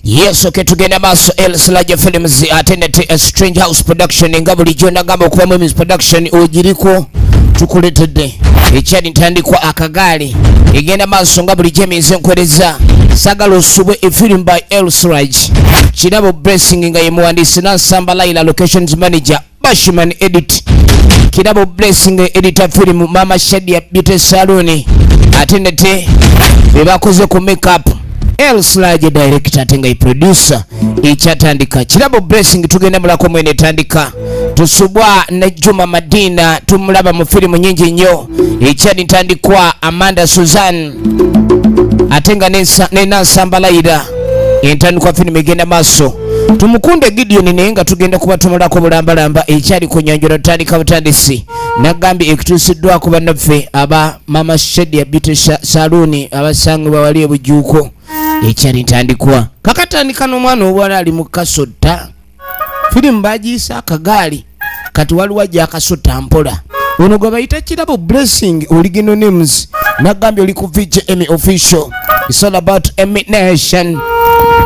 Yes, okay, tugenda maso El-Siraja Films attended a Strange House production ngabuli jona gamba kuba mu production ojiriko tukuletedde ekyali ntandikwa akagali egenda maso ngabuli James nkwereza sagalo subwe a film by El-Siraja Kirabo Blessing nga yemuwandiisi Nansamba Laila locations manager Bashman edit Kirabo Blessing editor film Mama Shadia Beauty Salon attended bebakoze ku makeup El-Siraja director atenga producer ekyatandika Kirabo Blessing tugenda mulako mwene tandika tusubwa ne Juma Madina tumulaba mu filimu nyingi nnyo ekyali ntandikwa Amanda Susan atenga ne Nansamba Laila entandikwa filimu egenda maso tumukunde Gideon nenga tugenda kuba tumulako bulambalamba ekyali ku nyanjula tandika butandisi nagambye ekitusiddwa ku bannaffe aba Mama Shadia Beauty Salon abasange bawali ebujuuko ekyali ntandikwa kakatandika n'omwana obwala ali mu kasota filimu bagiisa akagali kati waliwo ajja akasota mpola ono gwe bayita Kirabo Blessing original names nagambye oli ku VJM official it's all about Emmy Nation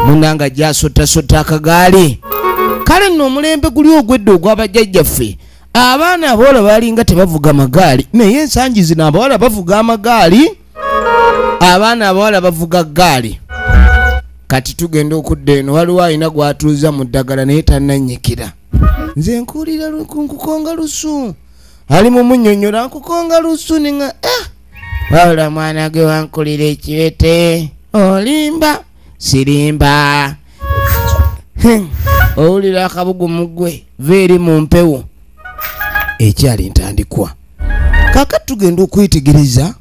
munanga jasota akagali kale nno omulembe guli ogwedde ogw'abajjajjaffe abaana abawala balinga tebavuga magaali naye ensangi zino abawala bavuga amagaali abaana abawala bavuga gaali kati tugenda okudda eno waliwo alina gwatuuza mu ddagala naye tannanyikira nze nkuulira nkukonga lusu ali mu munnyonnyola nkukonga lusu ninga wabula mwana ge wankulira ekiwete olimba sirimba owulira akabugu mugwe veeri mu mpewo ekyali ntandikwa kakati tugenda okwetegereza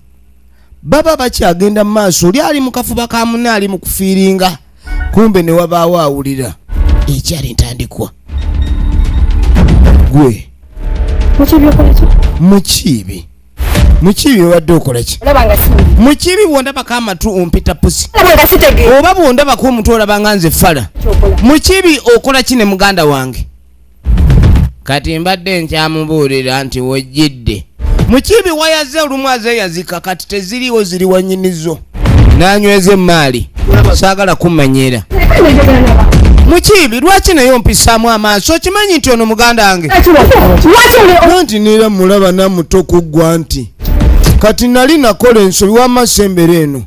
baba bakyagenda mu maaso oli ali mu kafuba ka munne ali mu kufiiringa kumbe ne wabaawo awulira ekyali ntandikwa gwe mukibi wadde okola ki mukibi bwondabako amatu ompita pusi oba bwondabako omutwe olabanga nze fala mukibi okola ki ne muganda wange kati mbadde nkyamubuulira nti wojjidde mukibi wayaze olumu azeyazika kati teziriwo ziri wanyinizo nanyweze emaali saagala kumanyira mukibi lwaki naye ompisaamu amaaso okimanyi nti ono muganda wange nti neera mulaba namuto kuggwa nti kati nali nakola ensobi w'amasembere eno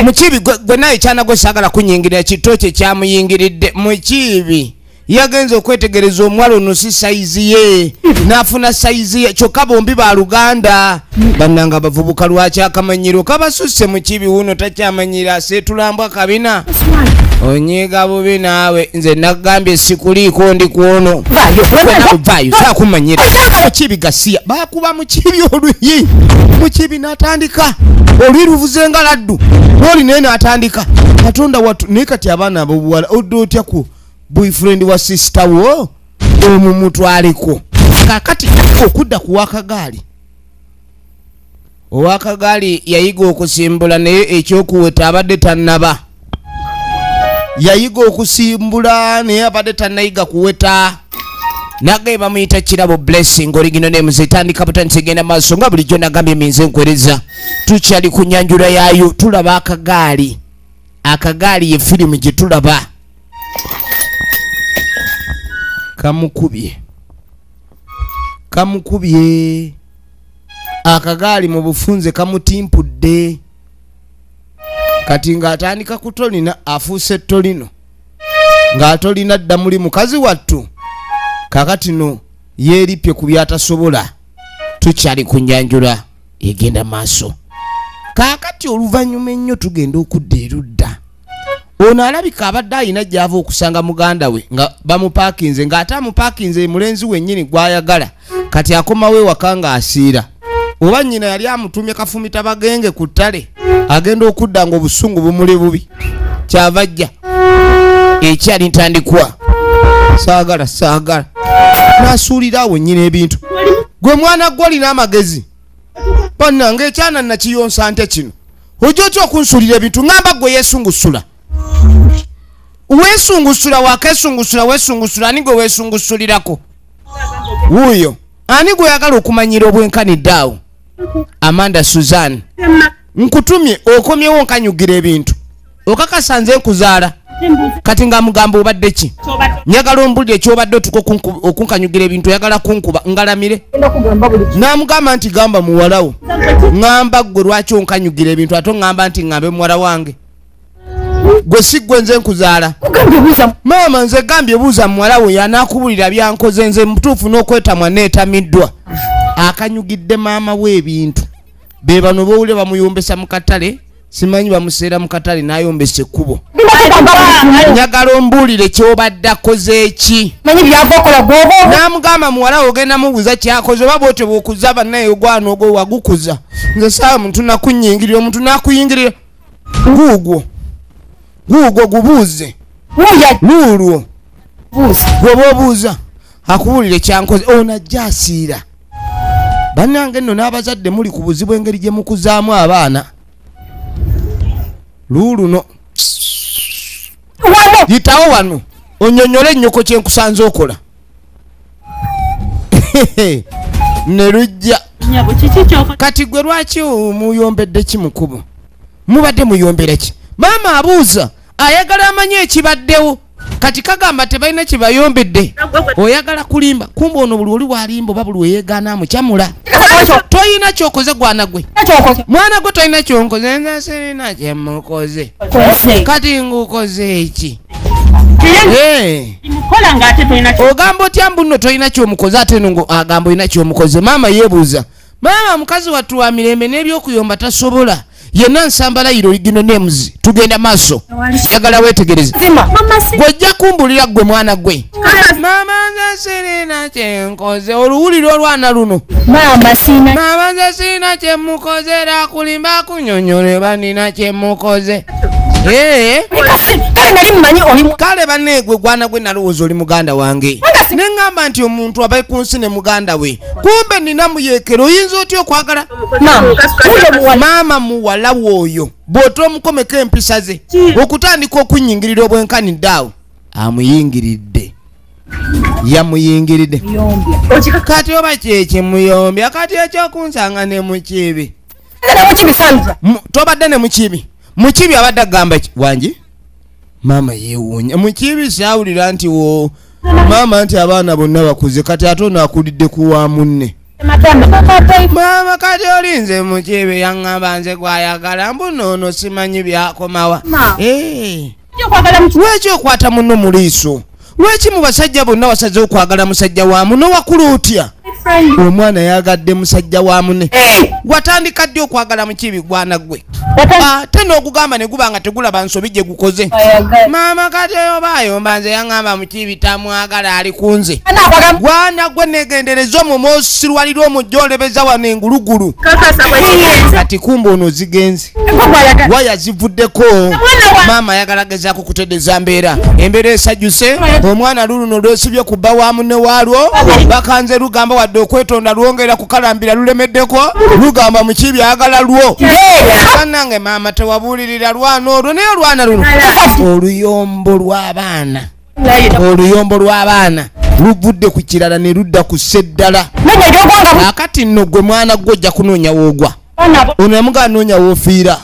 mukibi gwe naye kyanagwe saagala kunyingirira kitokye kyamuyingiridde mukibi yagenze okwetegereza omwalo ono si saizi ye nafuna saizi ye kyokka bombi ba Luganda bannanga abavubuka lwaki akamanyiro kabasusse mukibi wuno takyamanyira aseetulambwa kabina onyiga bubi naawe nze nagambye sikuliiko ndi kuono vayo sakumanyira mukibi gasiya bakuba mukibi oluyi mukibi natandika olwi luvuze nga laddu noli naye natandika katonda watu naye kati abaana abobuwala odde otya ku boyfriend wa sister wo omumutwaliko kakati okudda ku wakagali owakagali yayiga okusimbula naye ekyokuweta abadde tannaba yayiga okusimbula naye abadde tannayiga kuweta nagaye bamuyita Kirabo Blessing original names etandika butandisi egenda maaso nga bulijjo nagambye minze nkwereza tukyali ku nyanjula yaayo tulaba akagali ye firimu gye tulaba kamukubye akagali mu bufunze kamutimpudde kati ng'atandika kutolina afuuse tolino ng'atolina dda muli mukazi wattu kakati no yeeripye ku byatasobola tukyali ku nyanjula egenda maaso kakati oluvannyuma ennyo tugenda okudda erudda ono alabika abadde alina gy'ava okusanga muganda we nga bamupaakinze ng'ate amupaakinze mulenzi wennyini gw'ayagala kati akomawo ewaka ng'asiira oba nnyina yali amutumye kafumita bagenge ku ttale agenda okudda ng'obusungu bumuli bubi kyava ajja ekyali ntandikwa saagala n'asuulira awo nnyina ebintu gwe mwana gwe olina amagezi bannange ekyana nakiyonsa nte kino ojja otya okunsuulira ebintu ngamba gwe yeesungusula weesungusula ani gwe weesungusulirako wuuyo ani gwe oyagala okumanyira obwenkanidde awo Amanda Susan nkutumye okomyewo nkanyugira ebintu okakasanze nkuzaala kati nga mugamba obadde ki nyagala ombulire ekyobadde otuka okunkanyugira ebintu oyagala kunkuba ngalamire namugamba nti gamba muwalawo ngamba gwe lwaki onkanyugira ebintu ate ngamba nti ngambe muwala wange gwe si gwe nze nkuzaala maama nze gambye buuza muwalawo yanakubulira byankoze nze mutuufu n'okwetamwa neetamiddwa akanyugidde maama w'ebintu be bano bowule bamuyombesa mu katale simanyi bamuseera mu katale n'ayombesa ekkubo nyagala ombuulire kyobadde akoze eki n'amugamba muwala ogenda mubuuza kyakoze oba bwotyo bwokuza bannaye ogwana ogwo wagukuza nze saawa muntu nakunyingirira omuntu nakuyingirira guugwo gubuuze luulwo gwoba obuuza akubuulire kyankoze onajja asiira bannange nno n'abazadde muli ku buzibu engeri gye mukuzaamu abaana luuluno yitawo wano onyonyole ennyoko kyenkusanze okola ne lujja kati gwe lwaki muyombedde ki mukubo mubadde muyombera ki maama abuuza ayagala amanye ekibaddewo kati kagamba tebalina kibayombedde oyagala kulimba kumba ono buli oli bwalimba oba buli weyegaana amukyamula toyina kyokoze gwana gwe mwana gwe toyina kyonkoze nze sirina kyemukoze kati ngukoze eki ogamba otya mbu nno toyina kyomukoze ate no agamba olina kyomukoze maama yeebuuza maama mukazi wattu wa mirembe n'ebyokuyomba tasobola yenna nsambalayiro ligino nemuzi tugenda maaso yagala wetegereze gwojja kumbulira gwe mwana gwe maama nze sirina kyenkoze oluwulira olwana luno maama nze sirina kyemukoze era akulimba akunyonyole banina kyemukoze kale banneegwe gwana gwe nalowooza oli muganda wange neŋŋamba nti omuntu abaye ku nsi ne muganda we kumbe nina muyeekero oyinza otya okwagala maama muwala w'oyo bw'ota omukomeko empisa ze okutandika okunyingirira obwenkanidde awo amuyingiridde yamuyingiridde kati oba kyekimuyombya kati ekyokunsanga ne mukibi tobadde ne mukibi abadde agamba wangi maama yeewuunya mukibi saawulira nti wo maama nti abaana bonna bakuze kati ate ono akulidde ku wa munne maama kati olinze mukibi yaŋŋamba nze gwayagala mbuno simanyi byakomawa lwaki okwata muno mu liiso lwaki mu basajja bonna wasaze okwagala musajja wa muno wakula otya omwana yagadde musajja wa munne watandika ddi okwagala mukibi gwana gwe ate n'okugamba ne guba nga tegulaba nsobi gye gukoze maama kati obayomba nze yaŋŋamba mukibi tamwagala ali kunze gwana gwe negendereza omwo osirwalira omujja olebeza wano engulugulu kati kumba ono zigenze waya zivuddeko maama yagalagezako kuteddeza mbeera embeera esajjuse omwana luluno lwesibye ku bba wa munne waalwo bakanze lugamba wadde okwetonda lwongera kukalambira lulemeddeko lugamba mukibi ayagala lwo bannange maama tewabuulirira lwana olwo naye olwana luno oluyombo lw'abaana luvudde ku kirala ne ludda ku sseddala akati nno gwe mwana gwe ojja kunoonya woogwa ono yamugaa noonya woofiira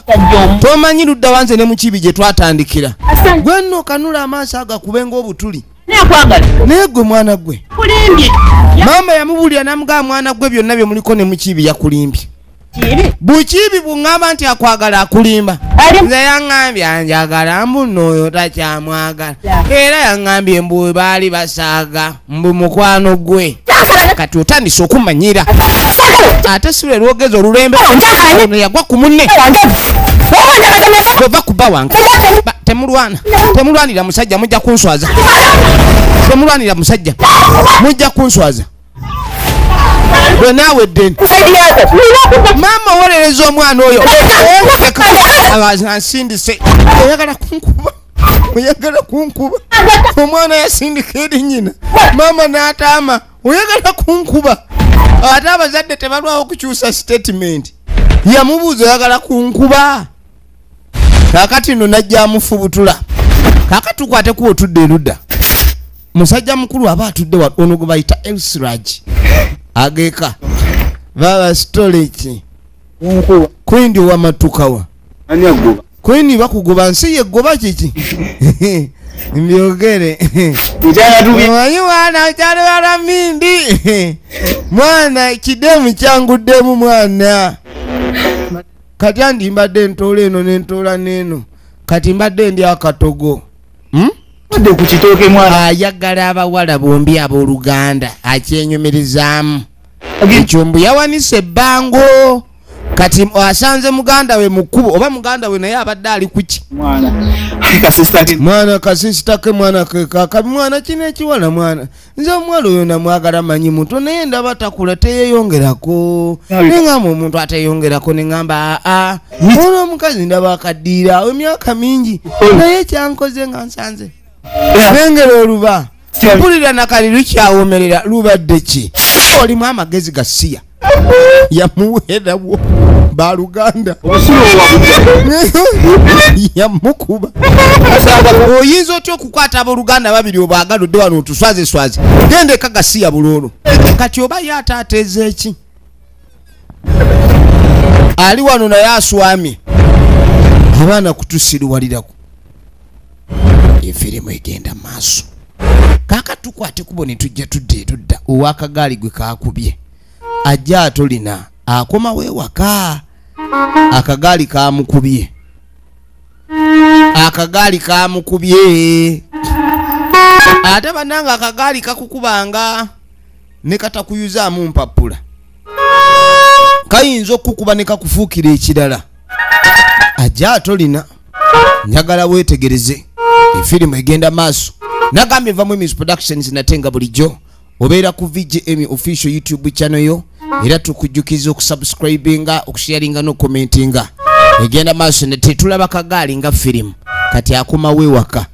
tomanyi ludda wanze ne mukibi gye twatandikira gwe nno okanula amaaso agakube ng'obutuli naye gwe mwana gwe maama yamubuulira namugaa mwana gwe byonna bye muliko ne mukibi yakulimbye bukibi buŋŋamba nti akwagala akulimba nze yaŋŋambye anjagala mbuno oyo takyamwagala era yaŋŋambye mbu baali basaaga mbu mukwano gwe kati otandise okumanyira ate sirwe lwogeza olulembe ono yagwa ku munne gova kuba wange temulwanira musajja mujja kunswaza temulwanira musajja mujja kunswaza gwe naawe ddeni maama owolereza omwana oyo ansindise oyagala kunkuba omwana yasindika eri nnyina maama n'ataama oyagala kunkuba ate abazadde tebalwawo okukyusa statement yamubuuza oyagala kunkuba kakati nno najja amufubutula kakati tukwatekuwa otudde erudda musajja mukulu aba atudde ono gwe bayita Elsiraj ageka baba storage kwindi wa matukawa Kwini bakugoba nsi ye goba kiki. Mbyogere. Mwanyi wana chale wala mindi. Mwana kidemu changu demu mwana. Kati andi mbadde ntole eno nentola neno. Kati mbadde ndi akatogo. Ade kukitoke mwana. Ayagala abawala bombi abooluganda akyenyumirizaamu. Ekyombu yawanise bango. Kati asanze muganda we mukubo oba muganda we naye abadde ali kuki mwana kasisitake mwana kaka mwana kine kiwala mwana nze omwalo oyo namwagala manyi muto naye ndaba takula teyeyongerako nengamba omuntu ateyongerako nengamba ono omukazi ndaba akaddiira emyaka mingi naye kyankoze nga nsanze nengera oluba mpulira nakali lukyawomerera lubadde ki olimu amagezi gasiya yamuwerawo baluganda yamukuba oyinza otya okukwata abooluganda babiri obwagaludde wano otuswaze gende kagasiya bulolo kati oba ye ataateeza eki ali wano naye aswamye abaana kutusiriwalirako efirimu egenda maaso kaka tukwate kubo ne tujja tudda owakagaali gwe kakubye ajja atolina akoma wewaka akagaali kamukubye ate bananga akagaali kakukubanga ne katakuyuzaamu mpapula kayinza okukuba ne kakufuukira ekirala ajja atolina njagala weetegereze efirimu egenda maaso nagambye vamu Emis Productions natenga bulijjo obeera ku VJM official YouTube channel yo era tukujjukiza okusubscribinga okusharinga n'okumentinga egenda maaso ne tetulaba kagaali nga firimu kati akoma wewaka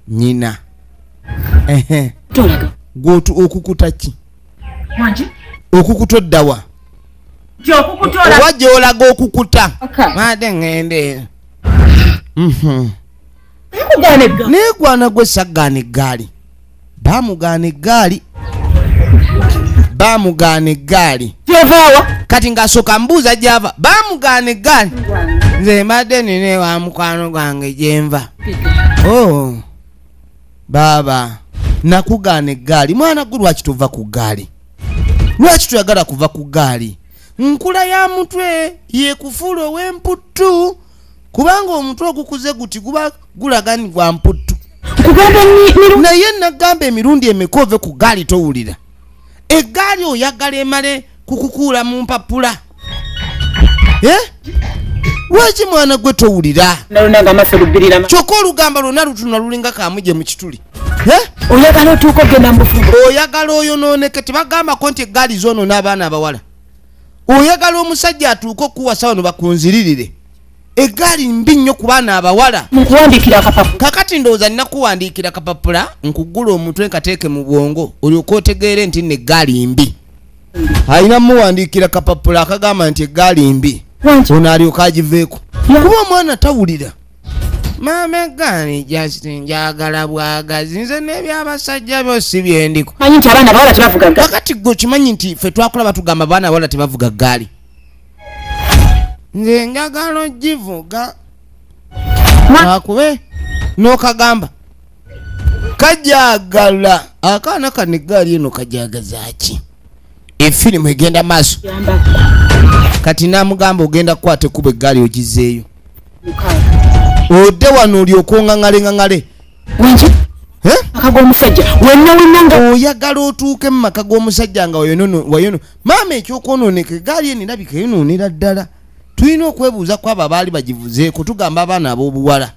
nyina gotu okukutaki Wanji okukutoddawa okukutola wajja olaga okukuta made ngende negwana gwe saggaana eggaali bamugaana eggaali kati ng'asooka mbuuza gy'ava bamugaana eggaali nze mbadde nina wa mukwano gwange gyenva baaba nakugaana eggaali mwana gwe lwaki tova ku ggaali lwaki tuyagala kuva ku ggaali nkula ya mutwe yekufuula ow'emputtu kubanga omutwe ogukuze guti guba gulagani gwa mputtu naye nagamba emirundi emeka ove ku ggaali towulira eggaali oyagala emale kukukuula mu mpapula lwaki mwana gwe towulira kyokka olugamba lwonna lutuna lulinga kamuje mu kituli oyagala otuuka ogenda mbufugo oyagala oyonooneke tebagambako nti eggaali zoonoona abaana abawala oyagala omusajja atuuke okuwasa wano bakunziririre eggaali mbi nnyo ku baana abawala nkuwandiikira akapapula kakati ndowooza nina kuwandiikira kapapula nkugula omutwe nkateeke mu bwongo olyoka otegeere nti nno eggaali mbi alina muwandiikira kapapula akagamba nti eggaali mbi ono alyoka agiveeko kuba omwana tawulira maama eggaali Justin njagala bwagazi nze n'ebyabasajja byosi byendiko manyi nti abaana bawala tebavuga ggaali kakati gwe kimanyi nti ffe twakula batugamba abaana bawala tebavuga ggaali nze njagala ogivuga akube n'okagamba kajagala akaana kano eggaali eno kajagazaki efirimu egenda maaso kati namugamba ogenda kukwata ekuba eggaali ogizeeyo odde wano olyoka oŋaŋale akag'omusajja wenna oyagala otuuke mu maka g'omusajja nga wayono maama ekyokwonooneka eggaali eno erabika eyonoonera ddala tulina okwebuuza ku abo abaali bagivuzeeko tugamba abaana ab'obuwala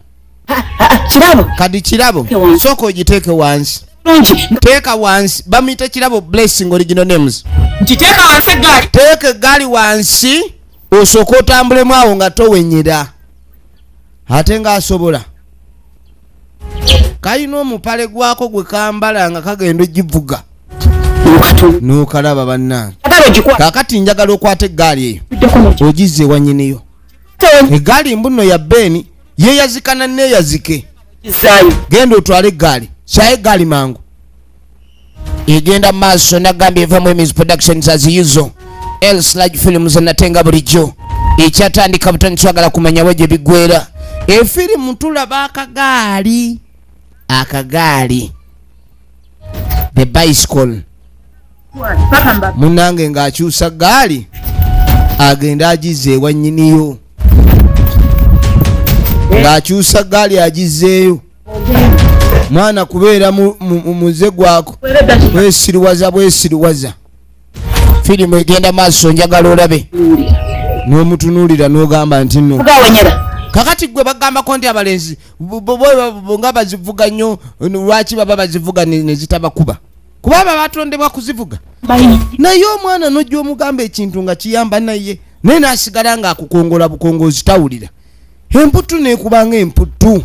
kirabo kati kirabo sooka ogiteeke wansi teeka wansi bamuyita kirabo blessing original names nkiteeka wansi eggaali teeka eggaali wansi osooka otambulemu awo nga towenyera ate ng'asobola kalina omupale gwako gwe kambala nga kagenda ogivuga n'okalaba bannange kakati njagala okwata eggaali eyo ogizze ewanyineyo eggaali mbuno ya beeni yeyazikana neeyazike genda otwale eggaali kyayo eggaali mangu egenda mu maaso nagambye evamu Emis Productions aziyizo L/Films natenga bulijjo ekyatandika butoni twagala kumanya weje bigwera efirimu tulaba akagaali the bicycle munange ng'akyusa gaali agenda agize ewa nnyiniyo ng'akyusa gaali agizeeyo mwana kubeera muze gwako bwesiriwaza firimu egenda maaso njagala olabe n'omutunuulira n'ogamba nti nno kakati gwe bagambako nti abalenzi nga bazivuga nnyo lwaki baba bazivuga ne zitabakuba kuba aba batondebwa kuzivuga naye omwana nojja omugamba ekintu nga kiyamba naye naye naasigala nga akukongola bukongoozi tawulira emputu neekubanga emputu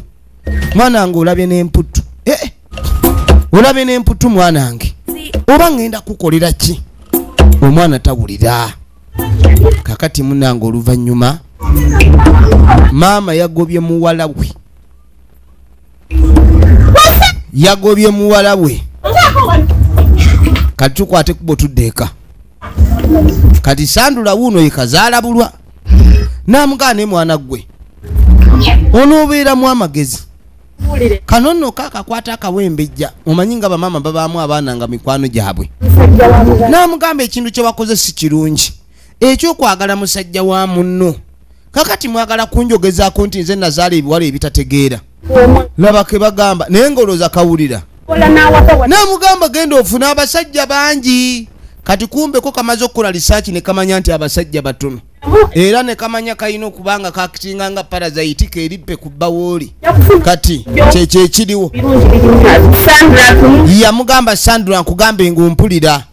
mwanange olabye n'emputu olabye n'emputu mwanange oba ngenda kukolera ki omwana tawulira kakati munange oluvannyuma maama yagobye muwala we kati tukwate kubo tuddeeka kati sandula wuuno yekazaala bulwa namugaane mwana gwe onoobeeramu amagezi kano nno kaakakwata akawembejja omanyi nga bamaama babaamu abaana nga mikwano gyabwe namugamba ekintu kye wakoze si kirungi ekyokwagala musajja wa munno kakati mwagala kunjogezaako nti nze nazaala ebiwala ebitategeera laba ke bagamba naye ng'olowooza kawulira namugamba genda ofune abasajja bangi kati kumbeko kamaze okukola lisaaki ne kamanya nti abasajja batono era ne kamanya kalina okubanga kakitinga nga parazayiti keerippe ku bbawooli kati kyekyo ekiriwo yamugamba Sandra nkugambe ng'ompulira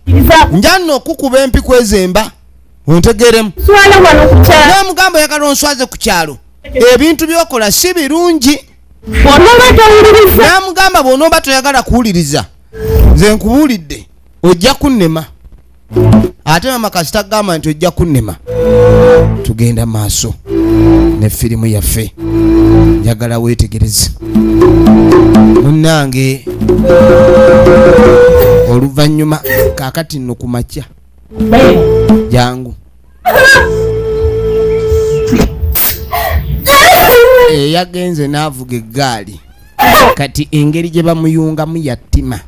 njanna okukuba empi kwezemba ontegeremu namugamba oyagala onswaze ku kyalo ebintu byokola si birungi namugamba bw'onooba toyagala kuwuliriza nze nkubuulidde ojja kunnema ate mama kasita gamba nti ojja kunnema tugenda maaso ne firimu yaffe njagala weetegereze munnange oluvannyuma kaakati nno ku makya jangu yagenze n'avuga eggaali kati engeri gye bamuyungamu yattima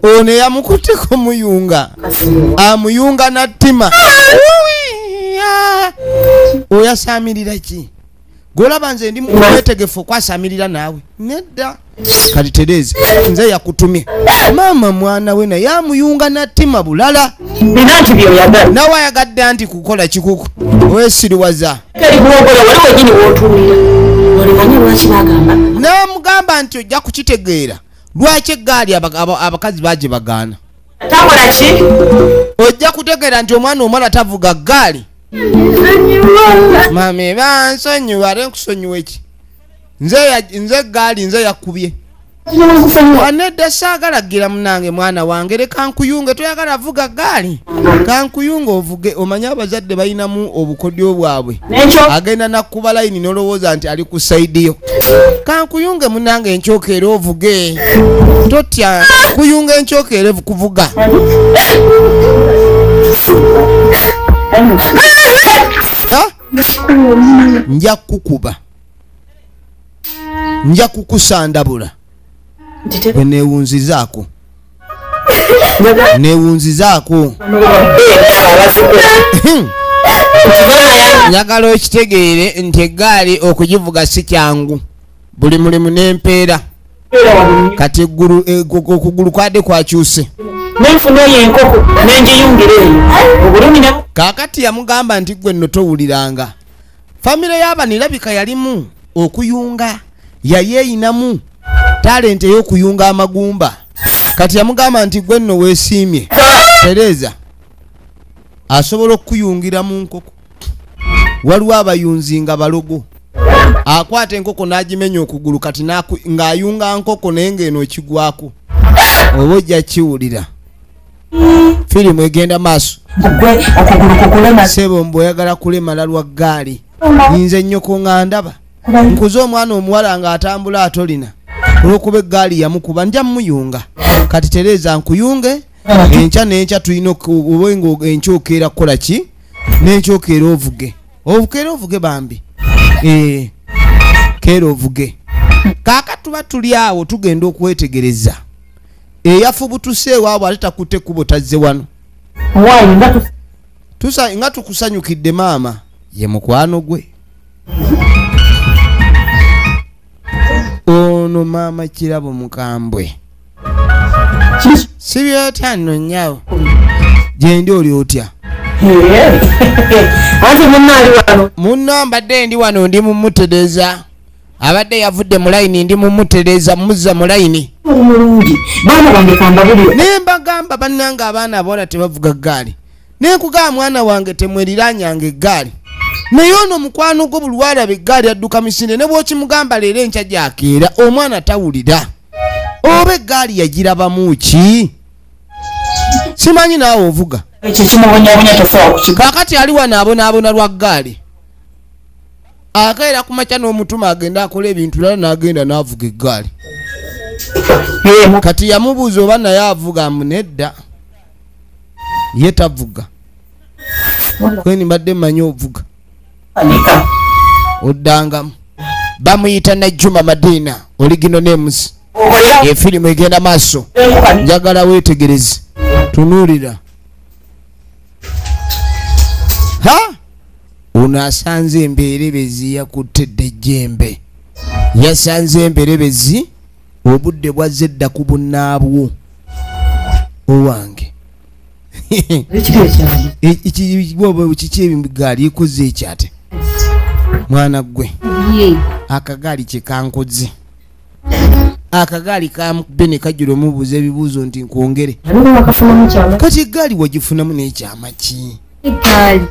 ono yamukutteko muyunga amuyunga nattima oyasaamirira ki golaba nze ndi mwetegefu okwasamirira naawe nedda kati Tereza nze yakutumye maama mwana we naye amuyunga nattima bulala nawe ayagadde anti kukola kikuku weesiriwaza namugamba nti ojja kukitegeera lwaki eggaali abakazi baje bagaana ojja kutegeera nti omwana omwana tavuga ggaali mami bansonyiwa ate nkusonyiwa eki nze eggaali nze yakubye anedda saagalagira munange mwana wange leka nkuyunge toyagala avuga ggaali kankuyunge ovuge omanye abazadde balinamu obukodyo bwabwe agenda nakkuba layini nolowooza nti ali ku saidiyo kankuyunge munange enkyokeera ovuge totya kuyunga enkyokeera kuvuga nja kukuba nja kukusandabula neewunzizaako njagala okitegeere nti eggaali okugivuga si kyangu buli mulimu n'empeera kati okugulu kwadde kwakyuse nenfunayo enkoko nenjiyungira eyo obulumi kaakati yamugamba nti gwe nno towuliranga famire y'abanirabika yalimu okuyunga yayeeyinamu talenti ey'okuyunga amagumba kati yamugamba nti gwe nno weesiimye Tereza asobola okuyungira mu nkoko waliwo abayunzi nga balogo akwata enkoko n'agimenya okugulu kati ng'ayunga nkoko naye ng'eno okigwako oba ojja kiwulira firimu egenda maaso sebo mbu oyagala kulemala lwa ggaali nze nnyoko nga ndaba nkuze omwana omuwala ng'atambula atolina olwokuba eggaali yamukuba nja muyunga kati Tereza nkuyunge enkya n'enkya tulina oba nga enkyokeera kukola ki N'ekyo keera ovuge bambi. Keera ovuge. Kaaka tuba tuli awo tugenda okwetegereza. Eyafubutuseewo abo ate takutte kubo tazze wano. Nga tukusanyukidde maama ye mukwano gwe. Ono maama Kirabo Mukambwe. Sibyotya nno nnyawo. Gyendi oli otya? Ate munnaali wano. Munno mbadde ndi wano ndi mumutereza. Abadde yavudde mu layini ndi mumutereza muzza mu layini. Mulungi. Baana bange kambabulira. Ne mbagamba bannanga abaana abawala tebavuga ggaali. Ne nkugamba mwana wange temweriranyanga eggaali. Naye ono mukwano gwo buli lwalaba eggaali adduka misinde ne bw'okimugamba leero enkya gyakeera omwana tawulira. Oba eggaali yagirabamu ki? Simanyi naawe ovuga. Ekyo kimubonyabonya tosobola kukiga. Kaakati ali wano abonaabona lwa ggaali. Akaera ku makya n'omutuma agenda akola ebintu lala n'agenda n'avuga eggaali. Kati yamubuuza oba naye avuga nedda. Ye tavuga. Kweni mbadde mmanyi ovuga. Oddangamu. Bamuyita Najjuma Madina Original Names. Efirimu egenda maaso. Njagala weetegereze. Tunuulira. Ono asanze embeerebezi yakuttedde ejjembe. Yasanze embeerebezi obudde bwazze dda ku bunnaabwo. Owange. Kiki ebigaali ikoze ekyate? Mwana gwe. Akagaali kye kankoze. Akagaali kamukubbe ne kajjula omubuuza ebibuuzo nti nkwongere. Kati eggaali wagifunamu n'ekyama ki?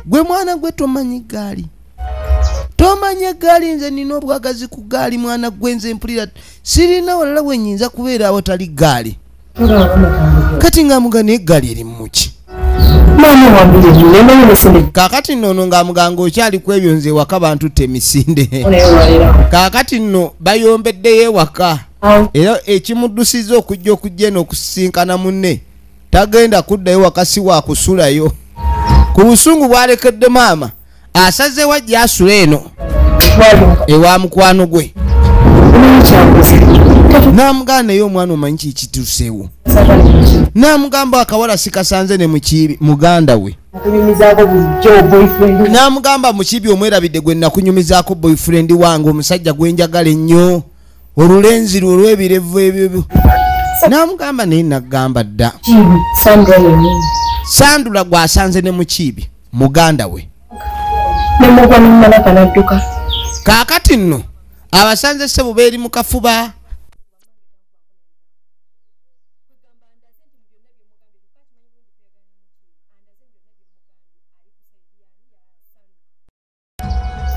Gwe mwana gwe tomanyi gaali. Tomanyi eggaali nze nina obwagazi ku gaali mwana gwe nze mpulira. Sirina walala wenyinza kubeera awo tali gaali. Kati ng'amugana eggaali eri muki? Kaakati nno ng'amuganga okyali ku ebyo nze ewaka bantutte emisinde. Kaakati nno bayombeddeyo ewaka. Era ekimuddusiza okujja eno okusisinkana munne tagenda kuddayo wakasi wa kusulayo. Ku busungu bwalekedde maama asazeewo ajja asula eno ewa mukwano gwe. N'amugamba naye omwana omanyi kikituuseewo. N'amugamba akawala sikasanze ne mukibi muganda we. N'amugamba mukibi omwerabidde gwe nakunyumizaako boyfriend wange omusajja gwe njagala ennyo olulenzi lwo olw'ebirevu ebyo. N'amugamba naye nagamba dda. Sandula gwasanze ne mukibi muganda we. Kaakati nno abasanze ssebo beeri mu kafuba.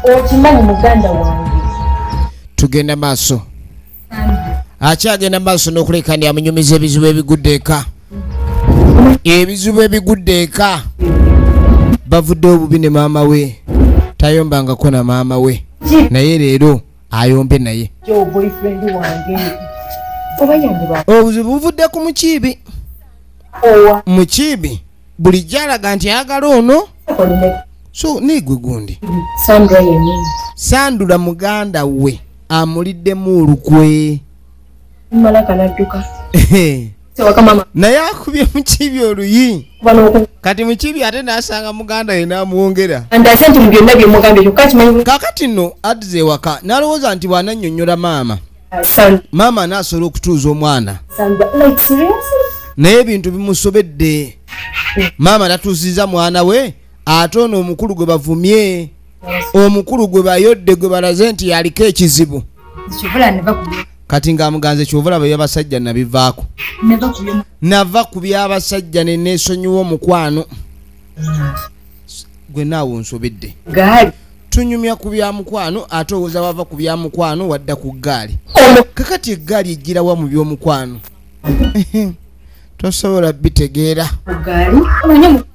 Okimanyi muganda wange. Tugenda maaso. Akyagenda maaso n'okulekanya amunyumiza ebizibu ebigudde eka. Ebizibu ebigudde eka. Bavudde obubi ne maama we. Tayombangako na maama we. Naye leero ayombe naye. Obuzibu buvudde ku mukibi. Mukibi bulijjo alaga nti ayagala ono. So nigwe gundi. Sandula muganda we amuliddemu olukwe. Naye akubye mukibi oluyi. Kati mukibi ate n'asanga muganda we n'amuwongera. Kaakati nno addize ewaka n'alowooza nti bw'anannyonnyola maama. Maama n'asobola okutuuza omwana. Naye ebintu bimusobedde. Maama tatuusiza mwana we ate ono omukulu gwe bavumye. Omukulu gwe bayodde gwe balaze nti yaliko ekizibu. Kati ng'amuganze kyovula by'abasajja nabivaako. Nava ku by'abasajja ne neesonyiwa omukwano. Gwe naawe onsobedde. Tunyumya ku bya mukwano ate owooza wava ku bya mukwano wadda ku ggaali. Kakati eggaali ejjirawa mu by'omukwano? Tosobola bitegeera.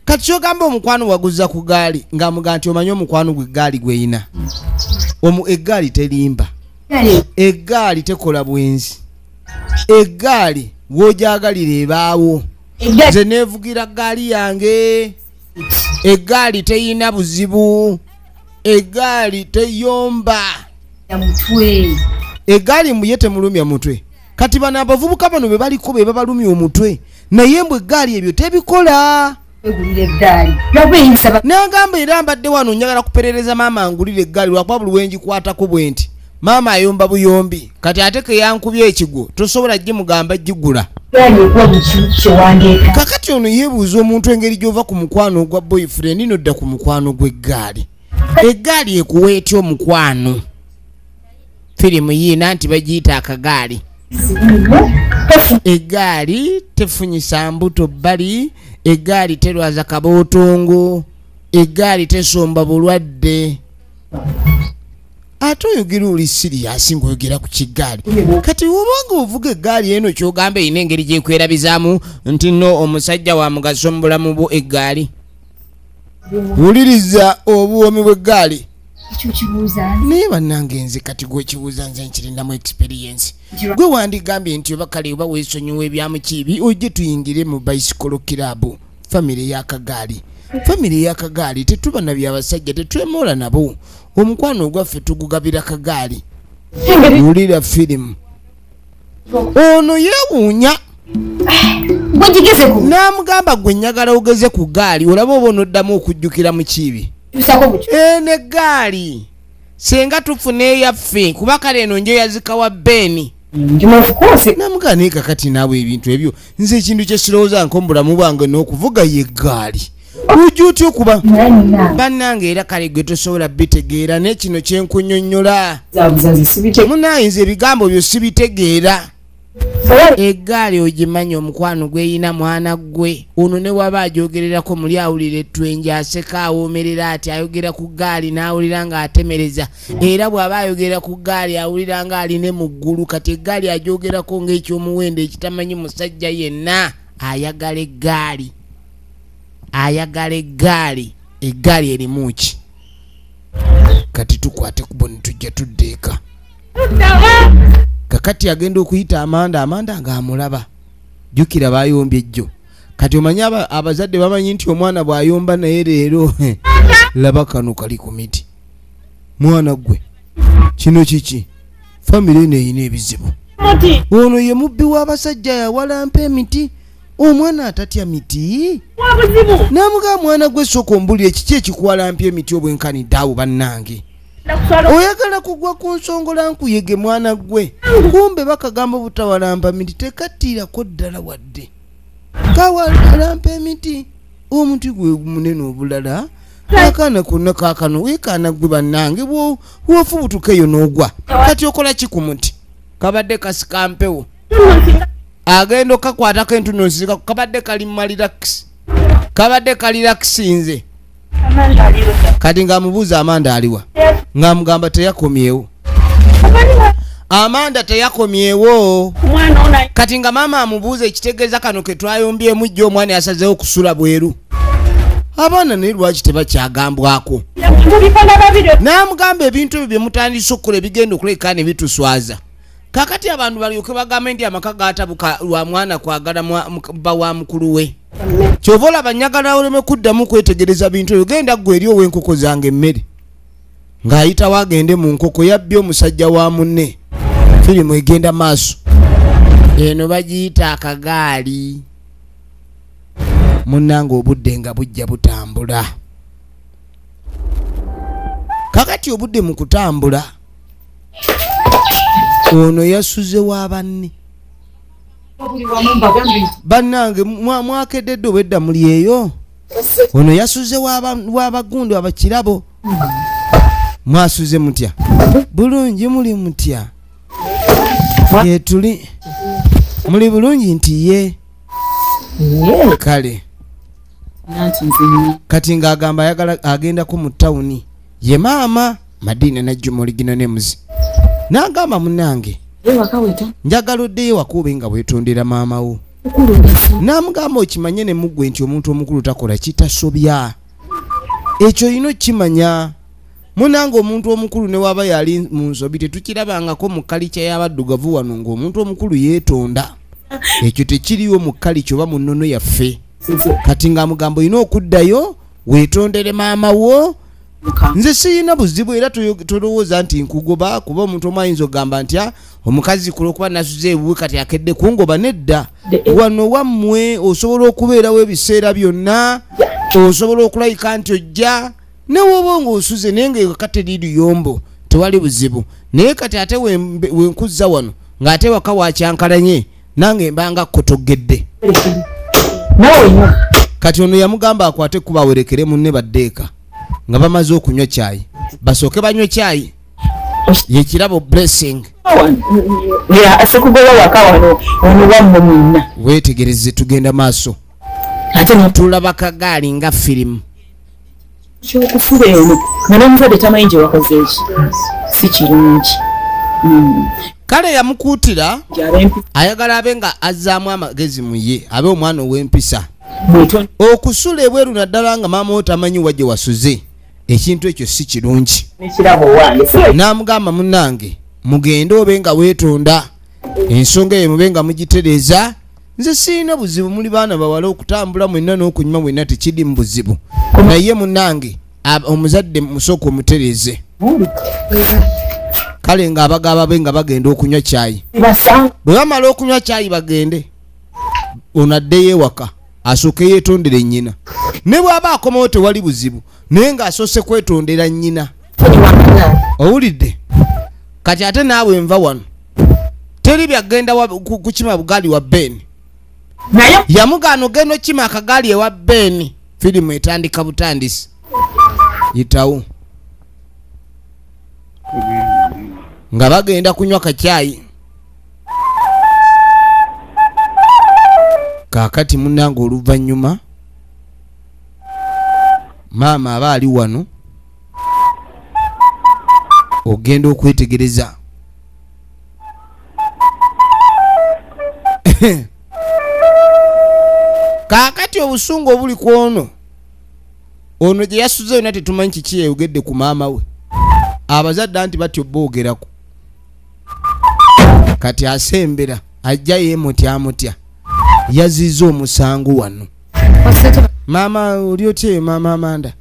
Kati kyogamba omukwano waguzza ku gaali ng'amuga nti omanyi omukwano gwe gaali gweyina. Eggaali terimba. Eggaali tekola bwenzi. Eggaali w'ogyagalira ebaawo. Nze neevugira gaali yange. Eggaali teyina buzibu. Eggaali teyomba. Mutwe. Eggaali muye temulumya mutwe. Kati bano abavubuka bano be baliko be babalumya omutwe. Naye mbwe eggaali ebyo tebikola. Egulira eggaali. Nabwe yinsaba. Nagamba era mbadde wano njagala kuperereza maama angulira eggaali lwakuba buli wenjikwatako bwe nti. Maama ayomba buyombi. Kati ate ke yankubye ekigo tosobola gimugamba gigula. Kakati ono yeebuuza omuntu engeri gy'ova ku mukwano ogwa boyfriend nodda ku mukwano gw'eggaali. Eggaali ekuweetya omukwano. Firimu yiina nti bagiyita akagaali. Eggaali tefunyisa mbuto bbali. Eggaali terwaza kabootongo. Eggaali tesomba bulwadde. Ate oyogera oli siriyasi ng'oyogera ku kigaali. Kati obanga ovuga eggaali eno ky'ogamba erina engeri gy'ekwerabizaamu nti nno omusajja wa mugaso mu bulamu bwo eggaali. Wuliriza obuwomi bw'eggaali. Naye bannange nze kati gwekibuuza nze nkirinamu experience. Gwe wandigambye nti oba kale oba weesonyiwa ebyamu kibi ojje tuyingire mu bicycle club famire y'akagaali. Famire y'akagaali tetuba na byabasajja tetwemola nabo. Omukwano gwaffe tugugabira kagaali. Wulira firimu. Ono yeewuunya. N'amugamba gwe njagala ogeze ku gaali olaba oba onoddamu okujjukira mu kibi. N'eggaali senga tufuna eyaffe kuba kale eno njo yazika wa Beni. Namugamba naye kakati naawe ebintu ebyo nze ekintu kye sirowooza nko mu bulamu bwange n'okuvuga y'eggaali. Ujja otya okuba bannange era kale gwe tosobola bitegeera n'ekino kyenkunnyonnyola. Munaye nze ebigambo byo sibitegeera. Eggaali ogimanya omukwano gweyina mwana gwe ono ne waba ajogererako muli awulira ettwenje aseka awoomerera ati ayogera ku ggaali n'awulira ng'atemereza era bw'aba ayogera ku ggaali awulira ng'aline mu ggulu kati eggaali ajogerako ng'ekyomuwendo ekitamanyi musajja yenna ayagala eggaali. Ayagala eggaali. Eggaali erimu ki? Kati tukwate ku boni tujja tuddeeka. Kakati agenda okuyita Amanda ng'amulaba. Jjukira baayombye ejjo. Kati omanyi abazadde bamanyi nti omwana bw'ayomba naye leero laba kano kali ku miti. Mwana gwe kino kiki? Famire eno eyina ebizibu. Ono ye mubbi w'abasajja yawalampa emiti. Omwana atatya miti. Namugamba mwana gwe soko mbulire kiki ekikuwalampya emiti obwenkanidde awo bannange. Oyagala kugwa ku nsongola nkuyege mwana gwe. Kumbe bakagamba butawalampa miti tekattiirako ddala wadde. Kawalampa emiti. Omuti gwe munene obulala. Akaana konna kaakano weekaana gwe bannange bw'ofubutukeyo n'ogwa. Kati okola ki ku muti? Kabadde kasika mpewo. Agenda okakwatako entuno nsika kabadde kali malirax. Kabadde kalirakisinze. Kati ng'amubuuza Amanda aliwa. Ng'amugamba teyakomyewo. Amanda teyakomyewo. Kati nga maama amubuuza ekitegeeza kano ke twayombyemu jjo omwana yasazeewo kusula bweru. Abaana naye lwaki tebakyagambwako. N'amugamba ebintu ebyo bye mutandise okukola ebigenda okuleka ne bituswaza. Kakati abantu balyoke bagambe nti amaka gaatabuka lwa mwana kwagala bba wa mukulu we. Kyova olaba njagala oleme kuddamu kwetegereza bintu ebyo genda ggwe eri ow'enkoko zange emmere. Ng'ayitawo agende mu nkoko yabbye omusajja wa munne. Firimu egenda maaso. Eno bagiyita akagaali. Munnange obudde nga bujja butambula. Kakati obudde mu kutambula. Ono yasuze wa banne. Bannange mwakededde obwedda muli eyo. Ono yasuze wa bagundu abakirabo. Mwasuze mutya? Bulungi muli mutya? Ye tuli. Muli bulungi nti ye. Kale. Kati ng'agamba agendako mu tawuni. Ye maama Madina Najjuma Original Names. N'agamba munnange njagala oddeyo wakuube nga weetondera maama wo. N'amugamba okimanye ne muggwe nti omuntu omukulu takola kitasobya. Ekyo olina okimanya. Munnange omuntu omukulu ne waba yali mu nsobi tetukirabangako mu kalica y'abaddugavu wano ng'omuntu omukulu yeetonda. Ekyo tekiriwo mu kalica oba mu nnono yaffe. Kati ng'amugamba olina okuddayo weetondere maama wo. Nze siyina buzibu era tolowooza nti nkugoba kuba omuntu omu ayinza okugamba nti omukazi kulwokuba nasuze ebuwe kati akedde kungoba. Nedda, wano wammwe osobola okubeerawo ebiseera byonna, osobola okulayika nti ojja newoba ng'osuze naye ng'ewaka teririyombo tewali buzibu. Naye kati ate wenkuzza wano ng'ate waka wakyankalanye nange mbanga kotogedde. Kati ono yamugamba akwate kuba awerekere munne baddeeka nga bamaze okunywa caayi, basooke banywe caayi yekirabo blessing. Weetegereze tugenda maaso tulaba kagaali nga firimu. Kyokufuba eno nga n'omuzadde tamanyi gye wakoze eki si kirungi. Kale yamukuutira ayagala abe nga azzaamu amagezi mu ye, abe omwana ow'empisa. Okusula ebweru naddala nga maama wo tamanyi wa gye wasuze, ekintu ekyo si kirungi. N'amugamba munnange mugende obe nga weetonda, ensonga eyo mube nga mugitereeza. Nze sirina buzibu, muli baana bawala okutambula mwenna n'okunyuma mwenna tekiri mu buzibu. Naye munnange omuzadde musooka omutereeze. Kale nga abagaba be nga bagenda okunywa caayi, bwe bamala okunywa caayi bagende, ono addeyo ewaka asooke yeetondere nnyina. Ne bw'aba akomawo tewali buzibu, naye ng'asoose kwetondera nnyina. Owulidde? Kati ate naawe nva wano teri byagenda kukima bugaali wa Beni. Yamugaana ogenda okima akagaali ewa Beni. Firimu etandika butandisi. Yitawo nga bagenda kunywa kacaayi. Kaakati munnange oluvannyuma maama aba ali wano ogenda okwetegereza. Kaakati obusungu obuli ku ono gye yasuze yonna tetumanyi kiki yayogedde ku maama we. Abazadde anti batyo boogerako. Kati asembera ajja yeemutya yaziza omusango wano. Maama oli otya maama Amanda?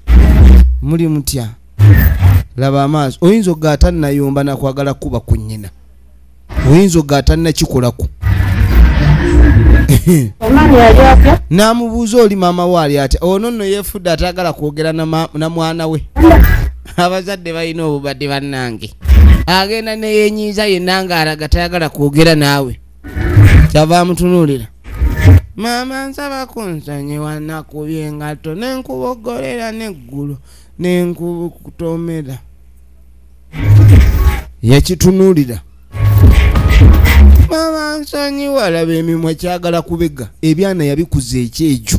Muli mutya? Laba amaaso. Oyinza okugaata nayomba nakwagala kuba ku nnyina. Oyinza okugaata nakikolako. N'amubuuza oli maama we ali atya? Ono nno yeefudde atagala kwogera na mwana we. Abazadde balina obubadde bannange. Agenda neyenyiiza yenna ng'alaga tayagala kwogera naawe. Kyava amutunuulira. Maama nsaba kunsonyi wanakubye engatto nenkubogolera n'eggulu nenkutomera. Yakitunuulira. Maama nsonyi walaba emimwa kyagala kubega. Ebyana yabikuza ekyejo.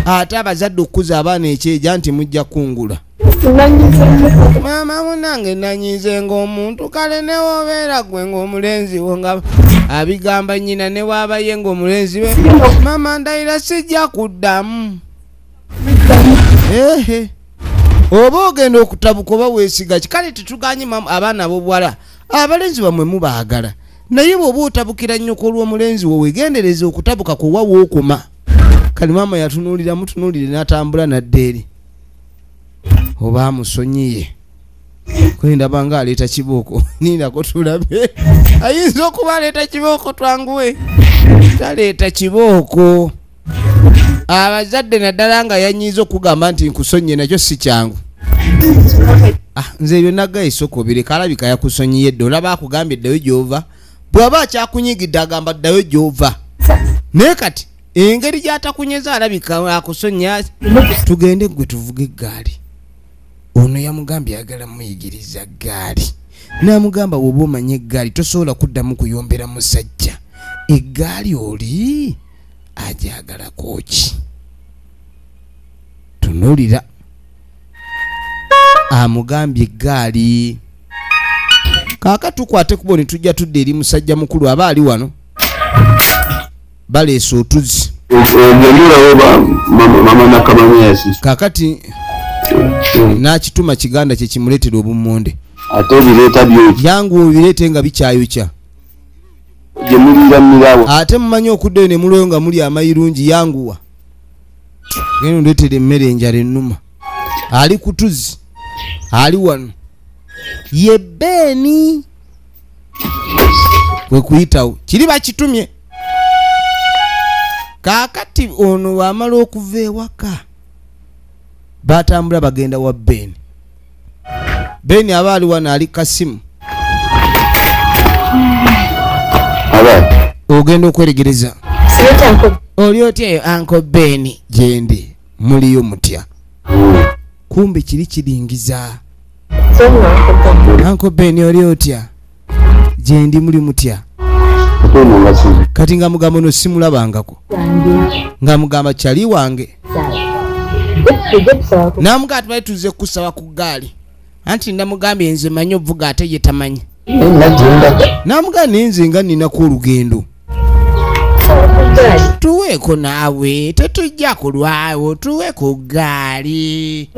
Ate abazadde okukuza abaana ekyejo anti mujja kungula. Maama munange nanyize ng'omuntu kale ne wobeera gwe ng'omulenzi wo nga abigamba nnyina ne waabaye ng'omulenzi we. Maama ndayira sijja kuddamu. Oba ogenda okutabuka oba weesiga ki? Kale tetuganye abaana b'obuwala abalenzi bamwe mubaagala, naye bw'oba otabukira nnyoko olw'omulenzi wo weegendereze okutabuka kuwa wookoma. Kale maama yatunuulira mutunuulire n'atambula nadda eri. Oba amusonyiye kwenda banga aleeta kibooko nindako tulabe. Ayinza okuba aleeta kibooko twanguwe, taleeta kibooko. Abazadde naddala nga yanyiiza okugamba nti nkusonye nakyo si kyangu. Nze ebyo nagga isoko bireka alabika yakusonyiye dde. Olaba akugambye ddayo gy'ova, bw'aba akyakunyigidde agamba ddayo gy'ova. Naye kati engeri gy'atakunyeza alabika akusonnya. Tugende gwe tuvuge eggaali. Ono yamugambye ayagala muyigiriza ggaali. N'amugamba bw'oba omanya eggaali tosobola kuddamu kuyombera musajja. Eggaali oli ajagalako ki? Tunuulira. Amugambye eggaali. Kaaka tukwate kubo ne tujja tudde eri musajja mukulu aba ali wano. Baleese otuzi. Kaakati n'akituma kiganda kye kimuleetera obummonde. Ate obireeta byoki? Yangu obireete nga bikyayokya. Gye mulira mirawo. Ate mumanyi okuddayo ne mulonga muli amayirungi yanguwa. genda ndeetere emmere enjala ennuma ali kutuzi ali wano ye Beni we kuyitawo kiri bakitumye kaakati ono wamala okuva ewaka batambula bagenda wa Beni. Beni aba ali wano ali kasimu ogenda okweregereza oli otya Uncle Beni gyendi muliyo mutya kumbe kiri kiringiza Uncle Beni oli otya gyendi muli mutya kati nga mugamba no simulabangako nga mugamba kyali wange namugamba tubali tuze kusaba ku gaali anti ndamugambye nze manyi ovuga ate ye tamanyi namugamba nenze nga ninako olugendo tuweeko naawe tetujja kulwawo tuweeko gaali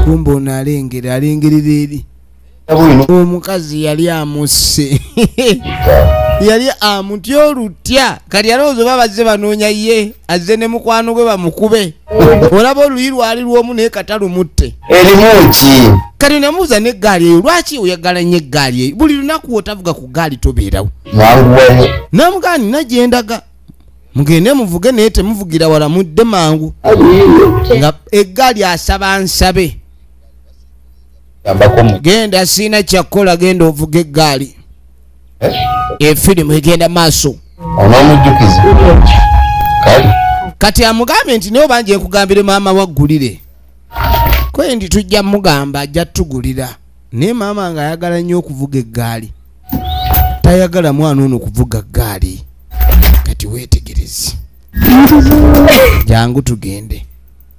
kumbe ono alengerera eri omukazi yali amusse yali amutya olutya kati alowooza oba bazze banoonya ye azze ne mukwano gwe bamukube olaba oluyi lwali lwomu naye katalumutte erimuki kati namubuuza n'eggaali eyo lwaki oyagala nnyo eggaali eyo buli lunaku wotavuga ku gaali tobeerawo namugamba nina gyendaga mugende muvuge naye temuvugira wala mudde mangu nga eggaali asaba nsabe genda siina kyakkola genda ovuga eggaali efirimu egenda maaso onomujjukiza kati amugambe nti naye obanje nkugambire maama waggulire kwendi tujja mugamba ajja tugulira naye maama nga ayagala nnyo okuvuga eggaali tayagala mwana ono okuvuga ggaali kati weetegereze jangu tugende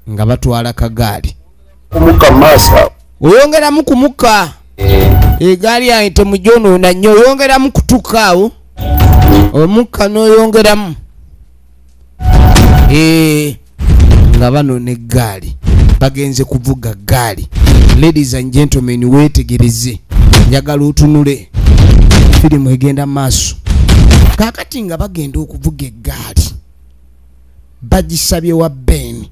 nga batwala kagaali kumuka maaso oyongeramu kumuka egaali yange temujonoona nnyo oyongeramu kutukaawo omukka n'oyongeramu nga bano n'eggaali bagenze kuvuga gaali. Ladies and gentlemen, weetegereze njagala otunule firimu egenda maaso kakati nga bagenda okuvuga eggaali bagisabye wa Beni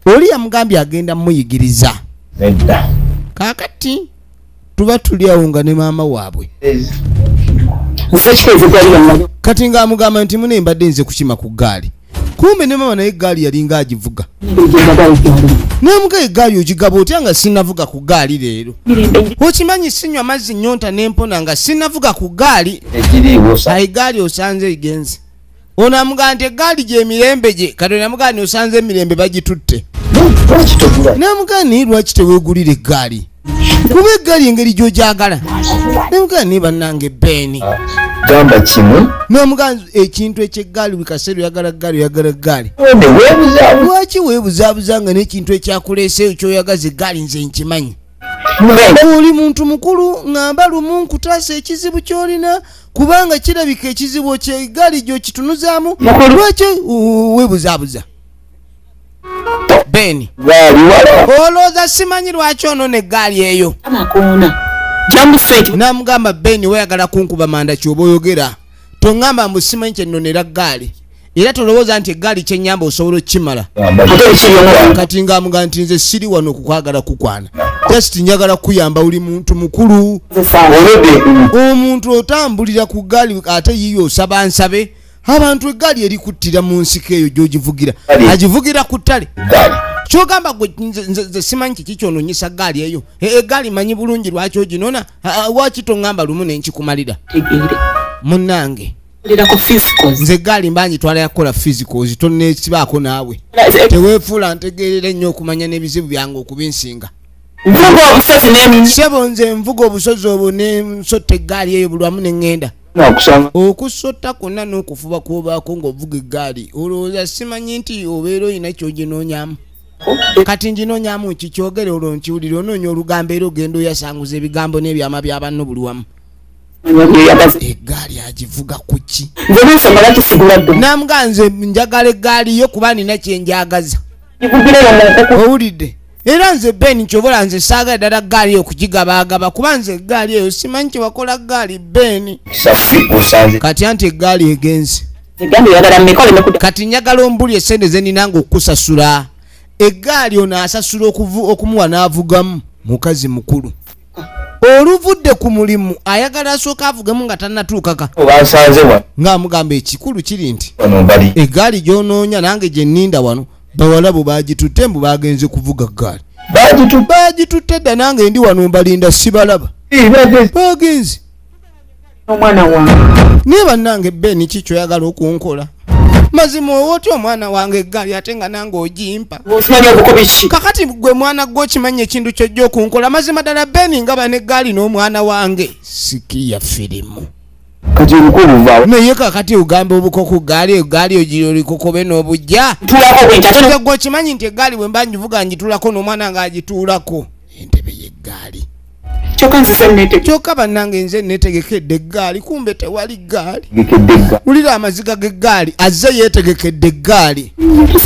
oli yamugambye agenda muyigiriza nedda kakati tuba tuli awo nga ne maama waabwe kati nga amugamba nti mune mbadde nze kukima ku gaali kumbe ne maama naye gaali yalinga agivuga namuga eggaali ogigaba otya nga sinavuga ku gaali leero okimanyi sinywa mazzi nyonta nempona nga sinavuga ku gaali eggaali osanze egenze ono amugamba nti eggaali gyemirembe gye kati namugamba nti osanze emirembe bagitutte namugamba naye lwaki teweegulira eggaali kuba eggaali engeri gy'ogyagala namugamba naye bannange Beni gamba kimu namugamba ekintu ekyeggaali buli kaseera oyagala ggaali oyagala ggaali lwaki weebuzaabuza nga n'ekintu ekyakuleeseeyo kyoyagaza eggaali nze nkimanyi oli muntu mukulu ngamba lumu nkutaasa ekizibu kyolina kubanga kirabika ekizibu kyeggaali gy'okitunuzaamu lwaki weebuzaabuza Beni olowooza simanyi lwaki onona eggaali eyo namugamba Beni weyagala kunkuba manda kyoba oyogera tongamba mbu simanyi kyenonera ggaali era tolowooza nti eggaali kyenyamba osobola okukimala kati ngaamugamba nti nze siri wano okukwagala kukwana just njagala kuyamba uli muntu mukulu omuntu otambulira ku ggaali ate yiyo osaba nsabe abantu eggaali erikuttira mu nsiko eyo gy'ogivugira agivugira ku ttale kyogamba gwe nze simanyi kiki kyononyesa ggaali eyo eggaali manyi bulungi lwaki oginona waki tongamba lumu nenkikumalira munnange nze eggaali mbangitwala yakola physicals tonesibaako naawe teweefuula ntegeerera ennyo okumanya n'ebizibu byange okubinsinga sebo nze nvuga obusozi obwo nensotta eggaali eyo bulwamu neŋŋenda okusotta kwonna n'okufuba kwobaako ng'ovuga eggaali olowooza simanyi nti obeera olina kyoginoonyamu kati njinoonyamu kikyogere olwo nkiwulire onoonya olugambo era ogenda oyasanguza ebigambo n'ebyama by'abanno buli wamu eggaali agivuga ku ki namuga nze njagala eggaali yo kuba nina kyenjagaza owulidde era nze Beni kyobola nze saagala ddala ggaali eyo kugigabaagaba kuba nze eggaali eyo simanyi kyewakola ggaali Beni kati anti eggaali egenze Egambye yagala mmekole mekuda. Kati njagala ombuli esente ze ninanga okusasula. Eggaali ono asasula okumuwa n'avugamu mukazi mukulu. Oluvudde ku mulimu ayagala asooka avugamu nga tannatuukaka. Obasanze wano. Ng'amugamba ekikulu kiri nti Wano bali. eggaali gy'onoonya nange gye nninda wano bawala bo baagitutte mbu bagenze kuvuga ggaali. Baagitutte dda nange ndi wano mbalinda sibalaba. Bagenze. Omwana wange. Naye bannange Beni ki kyoyagala okunkola? Mazima owoti omwana wange eggaali ate nga nange ogimpa. Osimanyi obukobi ki? Kakati gwe mwana gwe okimanyi ekintu kyojja okunkola. Mazima ddala Beni nga bane eggaali n'omwana wange. Sikiya firimu. Kati olukulu vaawo. Naye kakati ogamba obuko ku ggaali eggaali ogiri olikokobe n'obujja. Tulako bw'enkyatano. Gwe okimanyi nti eggaali bwe mba ngivuga ngituulako n'omwana ng'agituulako. Entebe y'eggaali. Kyokka nzise nneetegeka. Kyokka bannange nze neetegekedde eggaali kumbe tewali ggaali. Gekedde. Wulira amaziga g'eggaali azze yeetegekedde eggaali.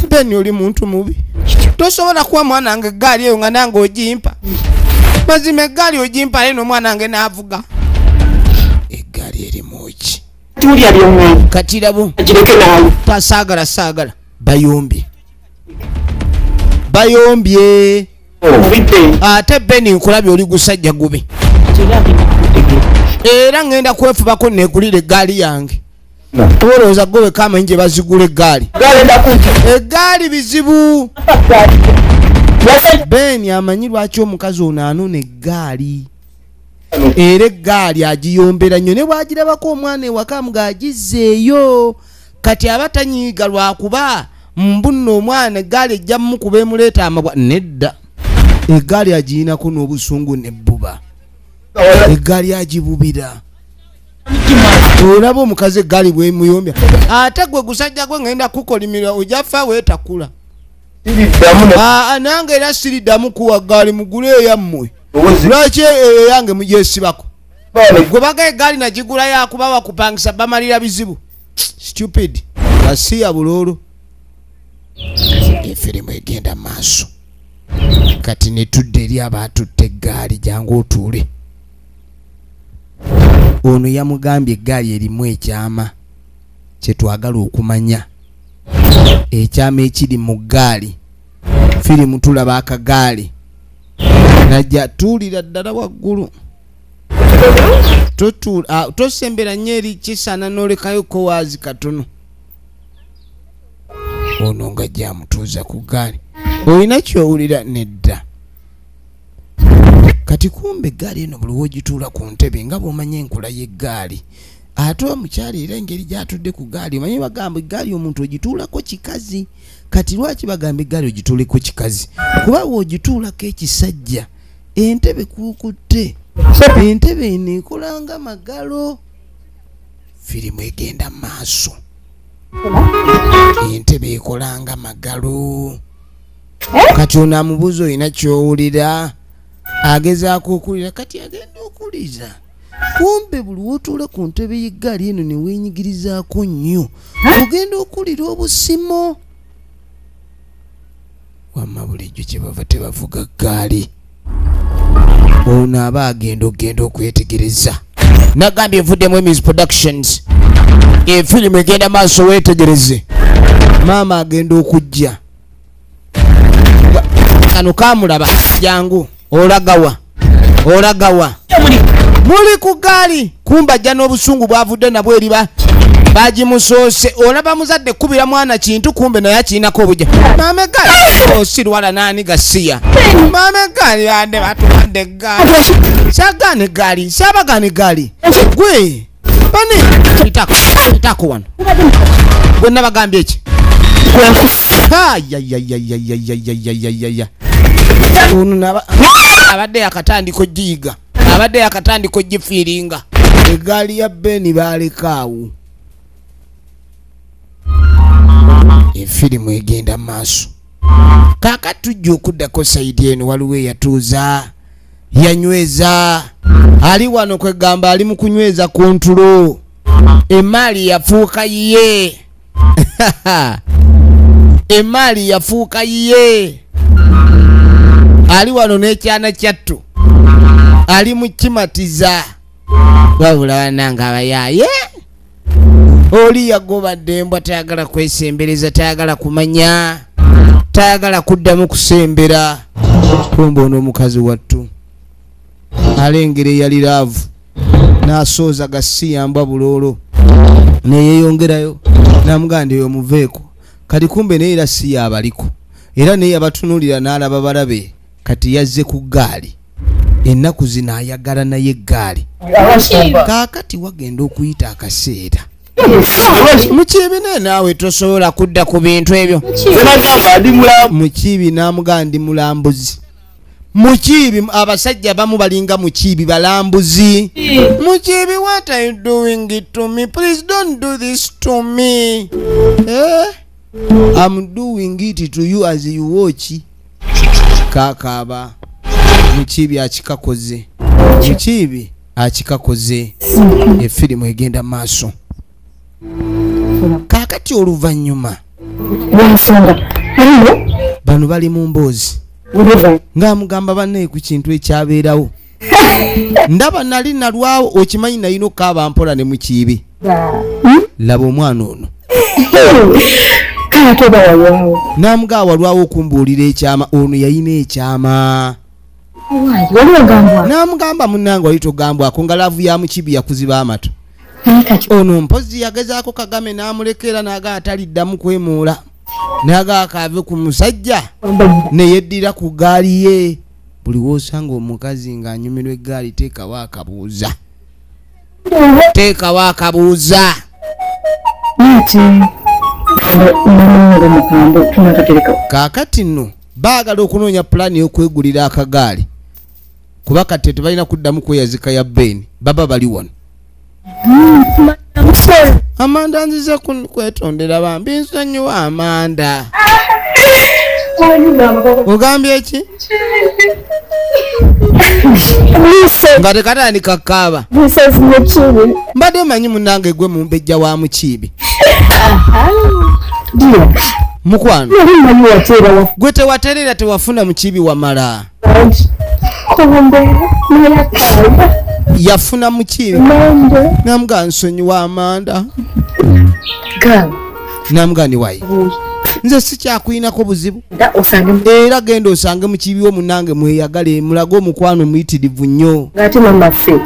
Beni oli muntu mubi. Tosobola kuwa mwana wange eggaali eyo nga nange ogimpa. Mazima eggaali ogimpa ale n'omwana wange n'avuga. Eggaali erimu ki? Tulya by'omwana. Kati rabo Agireke naawe. saagala bayombye. Bayombye. Obidde. Ate Beni nkulabye oli gusajja gube. Era ngenda kwefubako neegulira eggaali yange. Olowooza gwe kamanyi gye bazigula eggaali. Eggaali bizibu. Beni amanyi lwaki omukazi ono anona eggaali. Era eggaali agiyombera nnyo ne bw'agirabako omwana ewaka ng'agizzeeyo. Kati aba tanyiiga lwakuba mbunno omwana eggaali ejja mmukuba emuleeta amabwa. Nedda. Eggaali agiinako n'obusungu nebbuba. Eggaali agibubira. Olaba omukazi eggaali bw'emuyombya. Ate gwe gusajja gwe ngenda kukolimira ojaffa weetakula. Nange era siriddamu kuwa ggaali mugule eyammwe. Lwaki eyange mugyesibako? Gwe baga eggaali nagigula yakuba wakupangisa bamalira bizibu. Stupid. Gasiya buloolo. Efirimu egenda maaso. Kati netudde eri abaatutte eggaali jangu otuule. Ono yamugambye eggaali erimu ekyama kye twagala okumanya. Ekyama ekiri mu ggaali. Firimu tulaba akagaali. Najja tuulira ddala waggulu. Tosembera nnyo eri kisana n'olekayo kowaazi katono. Ono nga gyamutuuza ku ggaali. Olina kyowulira nedda. Kati kumbe eggaali eno buli wogituula ku ntebe nga bw'omanya enkula y'eggaali. Ate omukyali era engeri gy'atudde ku ggaali omanyi bagamba eggaali omuntu ogituulako kikazi. Kati lwaki bagamba eggaali ogituuleko kikazi? Kuba w'ogituulako ekisajja entebe kuukutte. Entebe eno ekola nga magalo. Firimu egenda maaso. Entebe ekola nga magalo. Kati ono amubuuza olina ky'owulira. Agezaako okuwulira kati agenda okuwuliza. Kumbe buli w'otuula ku ntebe y'eggaali eno ne weenyigirizaako nnyo. Ogenda okuwulira obusimo. Wamma bulijjo kye bava tebavuga ggaali. Ono aba agenda okwetegereza. Nagambye envuddemu Emmys Productions. Efirimu egenda maaso weetegereze. Maama agenda okujja. Kano kamulaba jangu. Olagawa. Muli ku ggaali. Kumba ajja n'obusungu bwavudde nabwo eriba. Bagimusoose. Olaba muzadde kubira mwana kintu kumbe naye akiinako obujja. Maama eggaali. Osirwala naani gasiya. Maama eggaali yande batuwadde eggaali. Saagaana eggaali. Saabagaana eggaali. Gwe. Bane. Pitako wano. Gwe nabagambye eki. Ono abadde akatandiko jiiga. Abadde akatandiko jifiiringa. Eggaali ya Beni baalekaawo. Efirimu egenda maaso. Kaaka tujja okuddako sayidi eno waliwo eyatuuza. Yanyweza. Ali wano kwegamba ali mu kunyweza ku ntulo. Emaali yafuuka ye. Emaali yafuuka ye. Ali wano n'ekyana kyattu. Ali mu kimatiza. Wabula bananga abayaaye. oli yagobadde embwa tayagala kwesembereza tayagala kumanya tayagala kuddamu kusembera kumbe ono omukazi wattu alengera eyali laavu n'asooza gasiyambwa buloolo neyeyongerayo namuganda eyo muveeko kati kumbe naye era si yabaliko era naye yabatunuulira n'alaba balabe kati yazze ku ggaali ennaku zino ayagala naye eggaali kaakati wagenda okuyita akaseera mukiibi naye naawe tosobola kudda ku bintu ebyo mukiibi n'amugamba ndi mulambuzi mukiibi abasajja bamu balinga mukiibi balambuzi mukiibi what are you doing it to me please don't do this to me I'm doing it to you as you watch kakaba mukiibi akikakoze mukiibi akikakoze efirimu egenda maaso kakati oluvannyuma bano bali mu mboozi ng'amugamba bannaye ku kintu ekyabeerawo ndaba nali nalwawo okimanyi nalina okukaaba mpola ne mukiibi laba omwana ono n'amugamba walwawo okumbuulira ekyama ono yalina ekyama n'amugamba munnange wali togambwako nga laavu ya mukiibi yakuziba amatu ono mpozi yagezaako kagame n'amulekera n'aga ataliddamu kwemuula n'aga akaave ku musajja neyeddira ku ggaali ye buli woosanga omukazi ng'anyumirwa eggaali teekawo akabuuza teekawo akabuuza kaakati nno baagala okunoonya pulaani y'okwegulira akagaali kuba kati tebalina kuddamu kweyazika ya beeni baba bali wano Amanda nzize kwetondera bambi nsonyiwa Amanda ogambye eki nga tekatandika kkaaba mbadde manyi munnange gwe mumbejja wa mukiibi mukwano gwe tewaterera tewafuna mukiibi wamala yafuna mukiibi namugamba nsonyiwa Amanda namugamba ni wayi nze sikyakuyinako buzibu era genda osange mukiibi wo munnange mweyagale mulage omukwano muyitirivu nnyo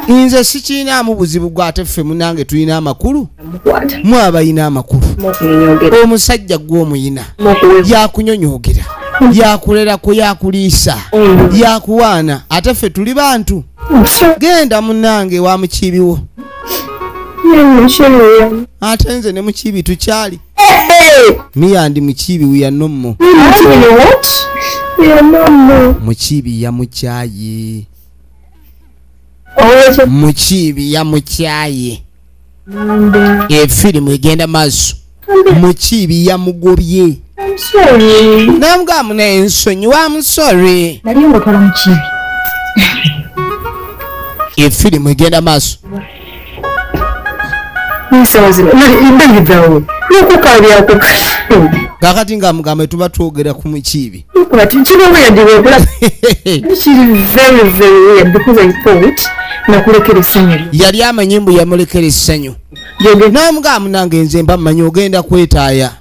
nze sikiinaamu buzibu gwate ffe munnange tulina amakulu mwabayina amakulu omusajja gw'omuyina yakunyonyoogera yakulerako yakuliisa yakuwaana ate ffe tuli bantu genda munnange wa mukiibi wo ate nze ne mukiibi tukyali miyandi mukiibi wiyanommo mukiibi yamukyaye mukiibi yamukyaye efirimu egenda maaso mukiibi yamugobye namugamba naye nsonyiwa I'm sorry efirimu egenda maaso kakati nga mugamba tuba twogera ku mukiibi yali amanyimbu yamulekera essanyu namugamba munange nze mba mmanyi ogenda kwetaaya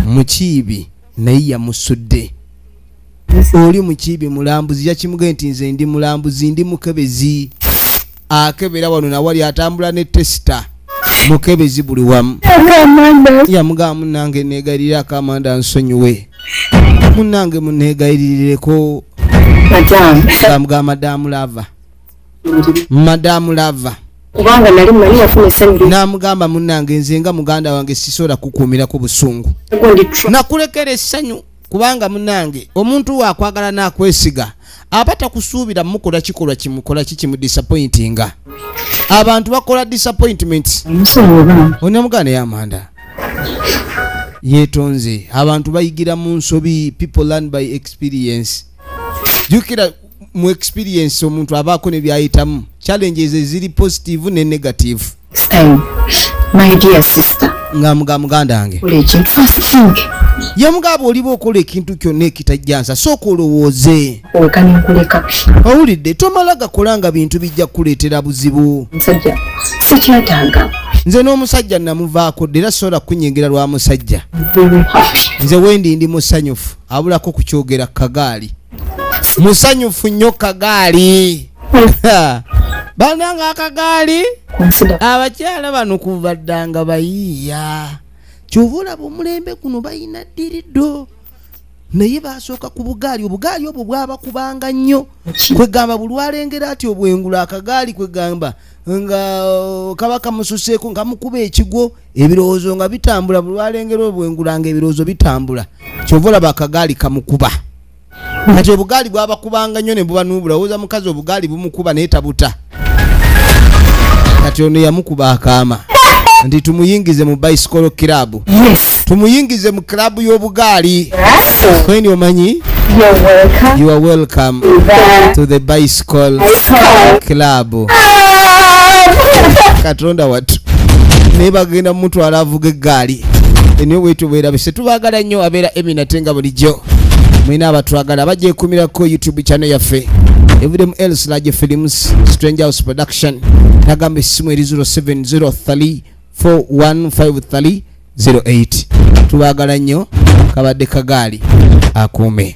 mukiibi naye yamusudde oli mukiibi mulambuzi yakimugee nti nze ndi mulambuzi ndi mukebezi akebera wano nawali atambula ne tesita mukebezi buli wamu yamugamba munnange neegayirira Amanda nsonyiwe munnange muneegayirireko amugamba madamu lava kubanga nali mmanyi wafuna essanyu namugamba munnange nze nga muganda wange sisobola kukuumirako busungu nakulekera essanyu kubanga munnange omuntu waakwagala n'akwesiga aba takusuubira mukola kikolwa kimukola kikimudisappointinga abantu bakola disappointment onamuganda yamanda yetonze abantu bayigira mu nsobi people learn by experience jukira mu experience omuntu abaako ne byayitamu challenges ziri positive ne negative my dear sister muganda wange first thing yamugamba oliba okola ekintu kyonna ekitajjansa sooka olowooze owekanenkuleka owulidde tomala gakolanga bintu bijja kukuleetera buzibu nsajja sikyetaaga nze n'omusajja namuvaako era sola kunyingira lwa musajja Very happy. nze wendi ndi musanyufu abulako kukyogera kagaali musanyufu nnyo kagaali bananga akagaali Consider. abakyala bano kuva ddanga bayiiya kyova olaba omulembe guno bayina ddirido naye basooka ku bugaali obugaali obwo bwabakubanga nnyo kwegamba bulwalengera ati obwengula akagaali kwegamba nga kabaka mususeeko nga mukuba ekigwo ebirowoozo nga bitambula bulwalengera obwengula nga ebirowoozo bitambula kyova olaba akagaali kamukuba kati obugaali bwabakubanga nnyo ne buba nuubula owooza mukazi obugaali bumukuba naye tabuta kati ono yamukuba akaama nti tumuyingize mu bicycle club. Yes. Tumuyingize mu club y'obugaali. Kweni omanyi? You're welcome. You are welcome to the bicycle club. Katonda watu nebagenda mtu alavuga eggaali eniyo wetu bwera bise tubagala nnyo abeera eminatenga bulijjo mwina abatwagala bajje kumirako YouTube channel yaffe Everyday else large films Strange House Production nagamba esimu eri 0703415308 tubagala nnyo kabadde kagaali akuume.